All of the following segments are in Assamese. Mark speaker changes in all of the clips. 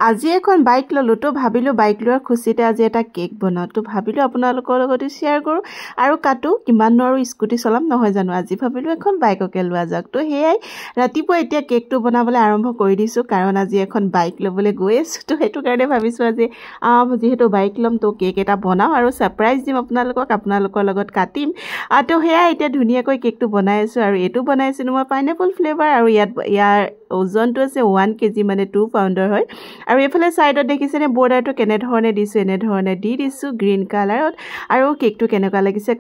Speaker 1: আজি এখন বাইক ললো তো ভাবিলো বাইক লোৱাৰ খুচিতে আজি এটা কেক বনাও তো ভাবিলো আপোনালোকৰ লগত শেয়াৰ কৰো আৰু কাটো কিমান আৰু স্কুটি চলাম নহয় জানো আজি ভাবিলো এখন বাইককে লোৱা যাওক তো হেয়াই ৰাতিপুৱা এতিয়া কেকটো বনাবলৈ আৰম্ভ কৰি দিছো কাৰণ আজি এখন বাইক লবলৈ গৈ আছো তো হেতু কাৰণে ভাবিছো আজি যেহেতু বাইক লম তো কেক এটা বনাও আৰু সাৰপ্ৰাইজ দিম আপোনালোকৰ লগত কাটিম তো হেয়াই এতিয়া ধুনীয়াকৈ কেকটো বনাই আছো আৰু এটো বনাইছো মই পাইনাপল ফ্লেভাৰ আৰু ইয়াৰ ওজনটো আছে 1 কেজি মানে 2 পাউণ্ডৰ হয় আৰু এফালে সাইডত দেখিছেনে বৰ্ডাৰটো কেনে ধৰণে দিছো এনে ধৰণে দি দিছো গ্ৰীন কালাৰত আৰু কেকটো কেনেকুৱা লাগিছে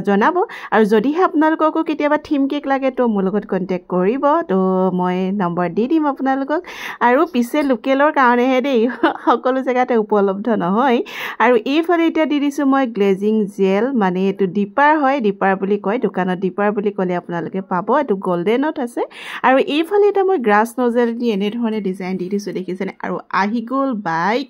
Speaker 1: জনাব আৰু যদিহে আপোনালোককো কেতিয়াবা থিম কেক লাগে তো মোৰ লগত কন্টাক্ট কৰিব তো মই নম্বৰ দি দিম আপোনালোকক আৰু পিছে লোকেলৰ কাৰণেহে দেই সকলো জেগাতে উপলব্ধ নহয় আৰু এইফালে এতিয়া দি দিছো মই গ্লেজিং জেল মানে এটো ডিপাৰ হয় ডিপাৰ বুলি কয় দোকানত ডিপাৰ বুলি ক'লে আপোনালোকে পাব এটো গোল্ডেনত আছে আৰু এইফালে এটা মই গ্ৰাছ নজেল দি এনে ধৰণে ডিজাইন দি দিছো দেখিছেনে আৰু আহি গল বাইক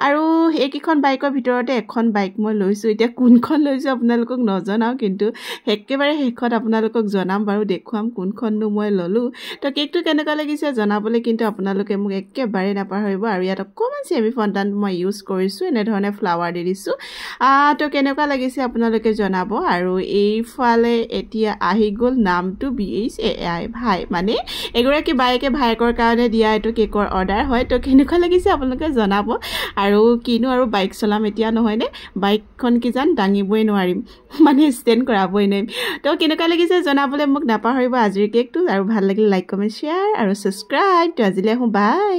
Speaker 1: আৰু এইকিখন বাইকৰ ভিতৰতে এখন বাইক মই লৈছো এতিয়া কোনখন লৈছো আপোনালোকক নজনাও কিন্তু একেবাৰে হেকত আপোনালোকক জনাম বাৰু দেখুৱাম কোনখননো মই ললো তো কেকটো কেনেকুৱা লাগিছে জনাবলৈ কিন্তু আপোনালোকে মোক একেবাৰে নাপাহৰিব আৰু ইয়াত অকমান সেমি ফন্টান মই ইউজ কৰিছো এনে ধৰণে ফ্লাৱাৰ দি দিছো তো কেনেকুৱা লাগিছে আপোনালোকে জনাব আৰু এইফালে এতিয়া আহি গল নামটো BHAI ভাই মানে এগৰাকী বাইকে ভাইকৰ কাৰণে দিয়া এটো কেকৰ অৰ্ডাৰ হয় তো কেনেকুৱা লাগিছে আপোনালোকে জনাব আৰু কিনো আৰু বাইক চলাম এতিয়া নহয় নে বাইকখন কি জান দাঙিবই নোৱাৰিম মানে ষ্টেণ্ড কৰাবই নাই তো কেনেকুৱা লাগিছে জনাবলৈ মোক নাপাহৰিব আজিৰ কেকটো আৰু ভাল লাগিলে লাইক কমেন্ট শ্বেয়াৰ আৰু সাবস্ক্ৰাইব তো আজিলৈ বাই